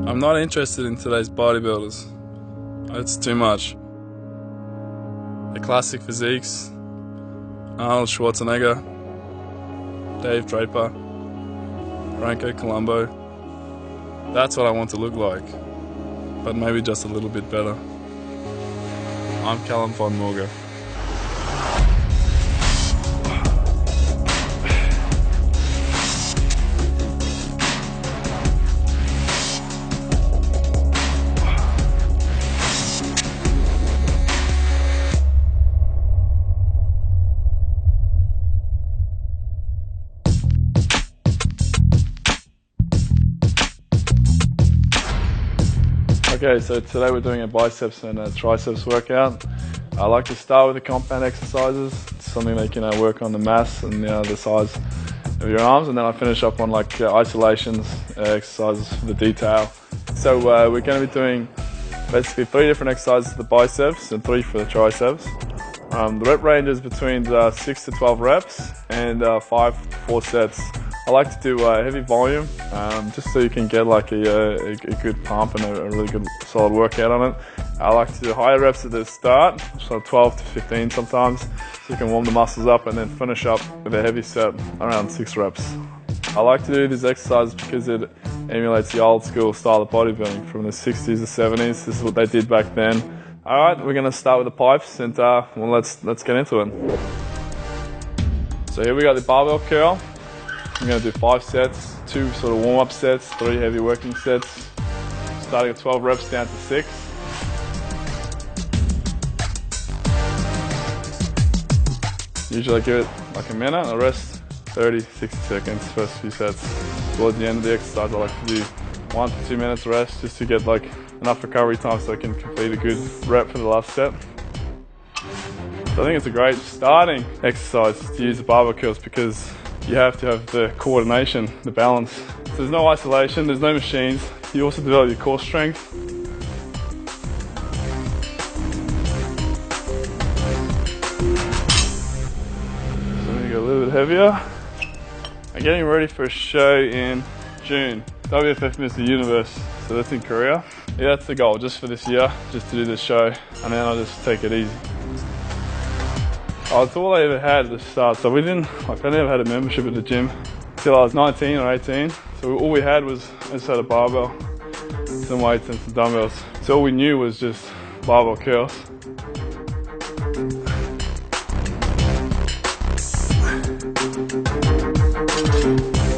I'm not interested in today's bodybuilders. It's too much. The classic physiques, Arnold Schwarzenegger, Dave Draper, Franco Colombo. That's what I want to look like, but maybe just a little bit better. I'm Callum von Morga. Okay, so today we're doing a biceps and a triceps workout. I like to start with the compound exercises. It's something that can work on the mass and the size of your arms, and then I finish up on like isolations, exercises for the detail. So we're going to be doing basically 3 different exercises for the biceps and 3 for the triceps. The rep range is between 6 to 12 reps and 5 to 4 sets. I like to do heavy volume, just so you can get like a good pump and a really good solid workout on it. I like to do higher reps at the start, so 12 to 15 sometimes, so you can warm the muscles up and then finish up with a heavy set around 6 reps. I like to do these exercises because it emulates the old school style of bodybuilding from the 60s to 70s. This is what they did back then. Alright, we're going to start with the pipes and well, let's get into it. So here we got the barbell curl. I'm going to do 5 sets, 2 sort of warm-up sets, 3 heavy working sets, starting at 12 reps down to 6. Usually I give it like a minute and I rest 30, 60 seconds, first few sets. Towards the end of the exercise I like to do 1 to 2 minutes rest just to get like enough recovery time so I can complete a good rep for the last set. So I think it's a great starting exercise to use the barbell curls because you have to have the coordination, the balance. So there's no isolation, there's no machines. You also develop your core strength. So I'm gonna go a little bit heavier. I'm getting ready for a show in June. WFF Mr. Universe, so that's in Korea. Yeah, that's the goal, just for this year, just to do this show, and then I'll just take it easy. Oh, it's all I ever had at the start. So I never had a membership at the gym until I was 19 or 18. So all we had was, I just had a barbell, some weights and some dumbbells. So all we knew was just barbell curls.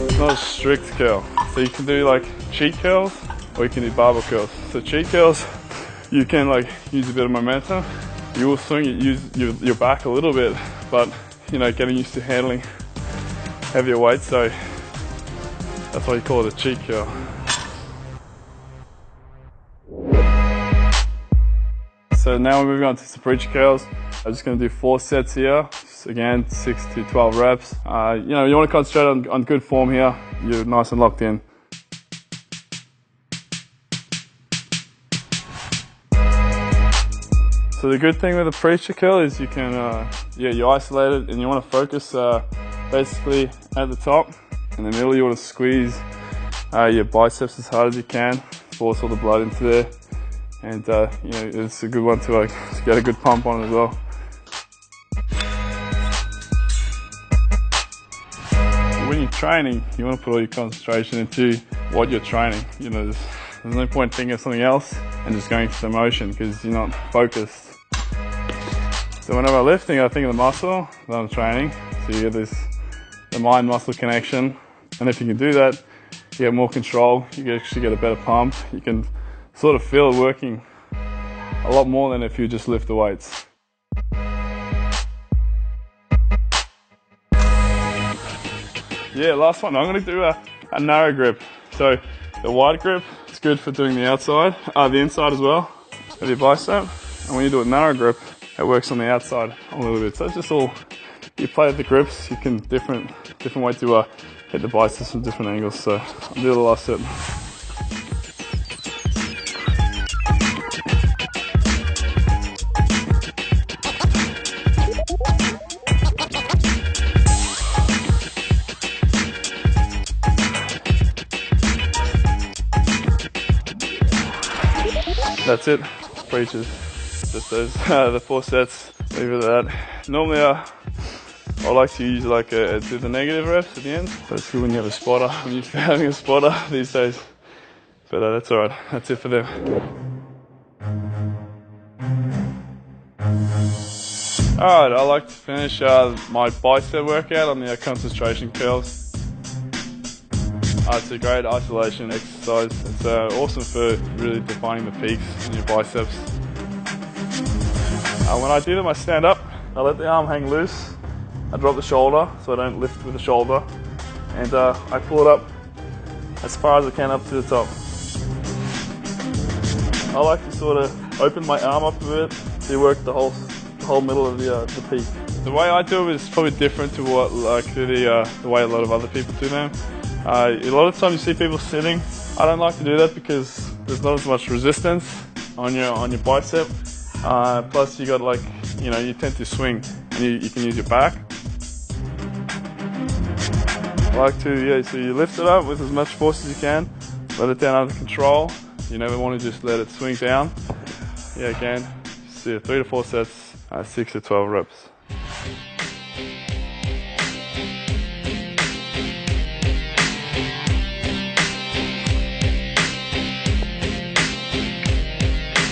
It's not a strict curl. So you can do like cheat curls or you can do barbell curls. So cheat curls, you can like use a bit of momentum. You will swing it, use your back a little bit, but getting used to handling heavier weights, so that's why you call it a cheat curl. So now we're moving on to some preacher curls. I'm just going to do 4 sets here, just again 6 to 12 reps. You want to concentrate on good form here. You're nice and locked in. So the good thing with a preacher curl is you can, you isolate it and you want to focus basically at the top. In the middle you want to squeeze your biceps as hard as you can, force all the blood into there. And it's a good one to get a good pump on as well. When you're training, you want to put all your concentration into what you're training. There's no point thinking of something else and just going through the motion because you're not focused. So whenever I'm lifting, I think of the muscle that I'm training. So you get the mind-muscle connection. And if you can do that, you get more control. You can actually get a better pump. You can sort of feel it working a lot more than if you just lift the weights. Yeah, last one. I'm going to do a narrow grip. So the wide grip is good for doing the outside, the inside as well of your bicep. And when you do a narrow grip, it works on the outside a little bit. So it's just all, you play with the grips, you can different way to hit the biceps from different angles. So I'll do the last set. That's it. Preachers. Just those the 4 sets. Leave it at that. Normally I like to use like do the negative reps at the end. But it's good when you have a spotter. I'm used to having a spotter these days. But that's alright. That's it for them. Alright, I like to finish my bicep workout on the concentration curls. It's a great isolation exercise. It's awesome for really defining the peaks in your biceps. When I do them, I stand up, I let the arm hang loose, I drop the shoulder so I don't lift with the shoulder, and I pull it up as far as I can up to the top. I like to sort of open my arm up a bit to work the whole middle of the peak. The way I do it is probably different to what the way a lot of other people do them. A lot of times you see people sitting. I don't like to do that because there's not as much resistance on your bicep. Plus you got you tend to swing and you can use your back. I like to, so you lift it up with as much force as you can, let it down under control. You never want to just let it swing down. Again, see 3 to 4 sets, 6 to 12 reps.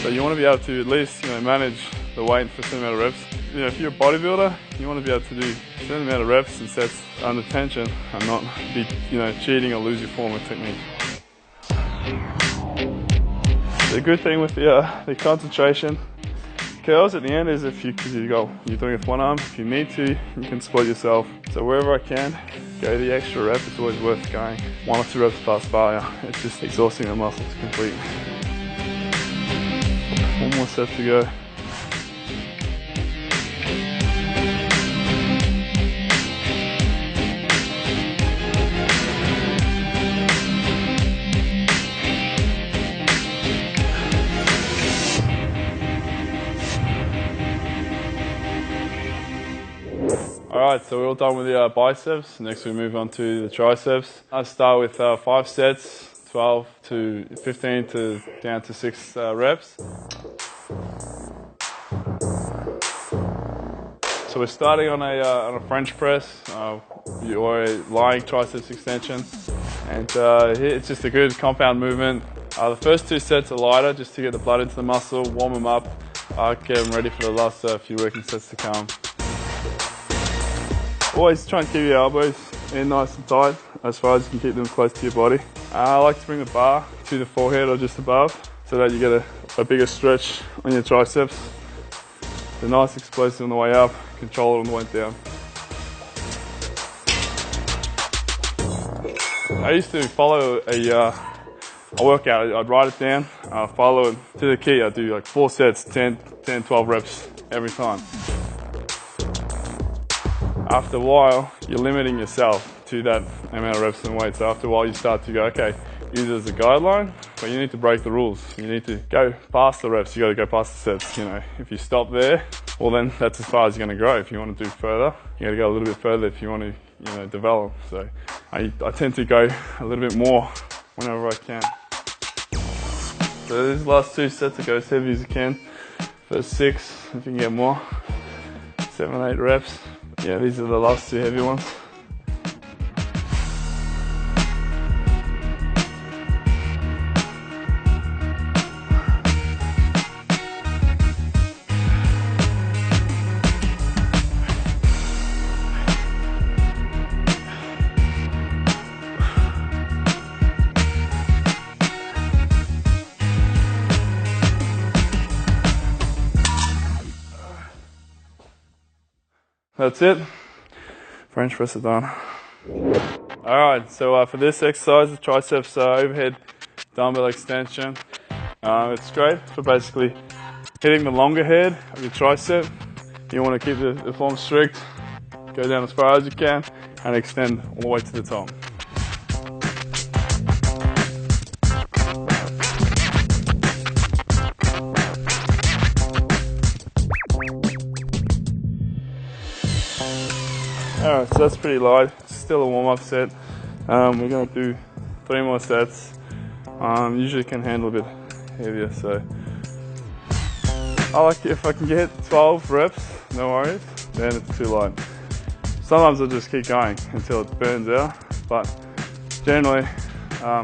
So you want to be able to at least manage the weight for a certain amount of reps. If you're a bodybuilder, you want to be able to do a certain amount of reps and sets under tension and not be cheating or lose your form or technique. The good thing with the concentration curls at the end is because you're doing it with one arm. If you need to, you can split yourself. So wherever I can, go the extra rep. It's always worth going 1 or 2 reps past failure. It's just exhausting the muscles completely. 1 more set to go. Alright, so we're all done with the biceps. Next we move on to the triceps. I start with 5 sets, 12 to 15 to down to 6 reps. So we're starting on a French press or a lying triceps extension, and it's just a good compound movement. The first 2 sets are lighter just to get the blood into the muscle, warm them up, get them ready for the last few working sets to come. Always try and keep your elbows in nice and tight as far as you can keep them close to your body. I like to bring the bar to the forehead or just above so that you get a bigger stretch on your triceps. They're nice explosive on the way up, control it on the way down. I used to follow a workout. I'd write it down, follow it to the key. I'd do like 4 sets, 10, 12 reps every time. After a while, you're limiting yourself to that amount of reps and weight. So after a while, you start to go, okay, use it as a guideline, but you need to break the rules. You need to go past the reps. You got to go past the sets. If you stop there, well then that's as far as you're going to go. If you want to do further, you got to go a little bit further if you want to, develop. So I tend to go a little bit more whenever I can. So these last 2 sets, go as heavy as you can. First 6, if you can get more, 7, 8 reps. These are the last 2 heavy ones. That's it. French press is done. Alright, so for this exercise, the triceps overhead dumbbell extension. It's great for basically hitting the longer head of your tricep. You want to keep the form strict, go down as far as you can, and extend all the way to the top. Alright, so that's pretty light. It's still a warm-up set. We're going to do 3 more sets. Usually can handle a bit heavier, so I like if I can get 12 reps, no worries, then it's too light. Sometimes I'll just keep going until it burns out, but generally, if I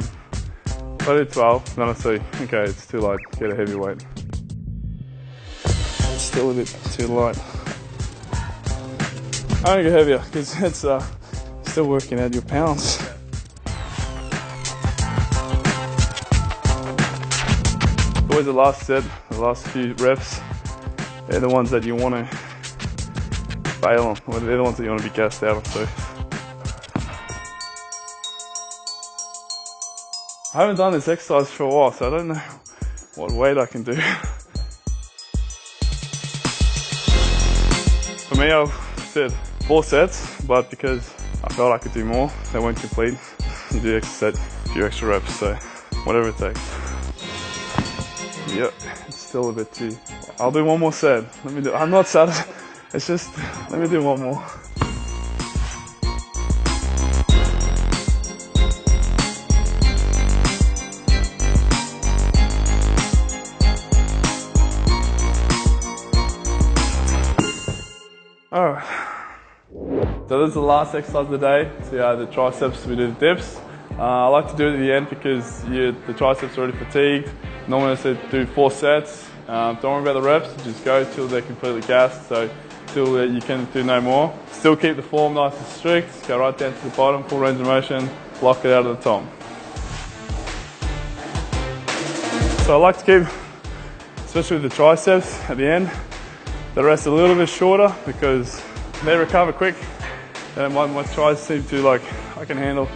do 12, then I see, okay, it's too light, get a heavy weight. It's still a bit too light. I only go heavier because it's still working out your pounds. Always the last set, the last few reps, they're the ones that you want to fail on, or they're the ones that you want to be gassed out on too. I haven't done this exercise for a while, so I don't know what weight I can do. For me, I've said 4 sets, but because I felt I could do more, they weren't complete. You do extra set, a few extra reps, so whatever it takes. Yep, it's still a bit too. I'll do one more set. Let me do. I'm not satisfied. It's just, let me do one more. Alright. So this is the last exercise of the day. So the triceps, we do the dips. I like to do it at the end because the triceps are already fatigued. Normally I say do 4 sets. Don't worry about the reps, just go till they're completely gassed, so till you can do no more. Still keep the form nice and strict, go right down to the bottom, full range of motion, block it out of the top. So I like to keep, especially with the triceps at the end, the rest a little bit shorter because they recover quick. And my tries seem to I can handle,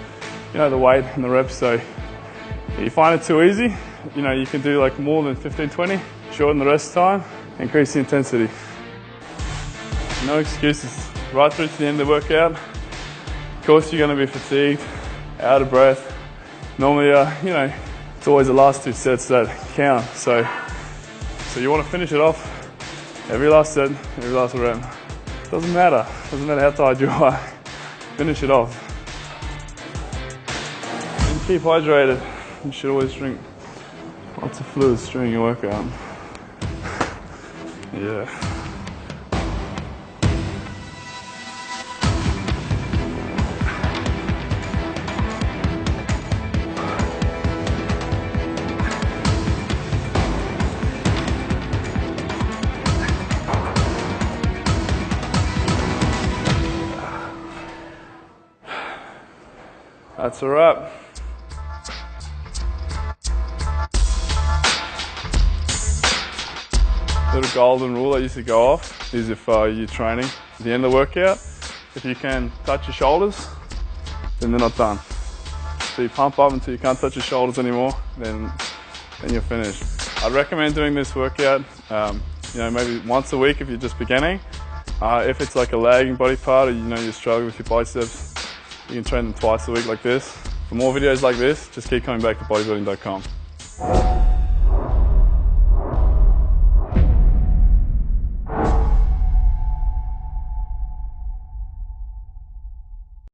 the weight and the reps, so if you find it too easy, you can do more than 15-20, shorten the rest of the time, increase the intensity. No excuses, right through to the end of the workout. Of course you're going to be fatigued, out of breath. Normally, it's always the last 2 sets that count, so you want to finish it off, every last set, every last rep. Doesn't matter how tired you are, finish it off. And keep hydrated, you should always drink lots of fluids during your workout. Yeah. That's a wrap. Little golden rule that used to go off is if you're training at the end of the workout, if you can touch your shoulders, then they're not done. So you pump up until you can't touch your shoulders anymore, then you're finished. I'd recommend doing this workout, maybe once a week if you're just beginning. If it's like a lagging body part or you're struggling with your biceps, you can train them twice a week like this. For more videos like this, just keep coming back to bodybuilding.com.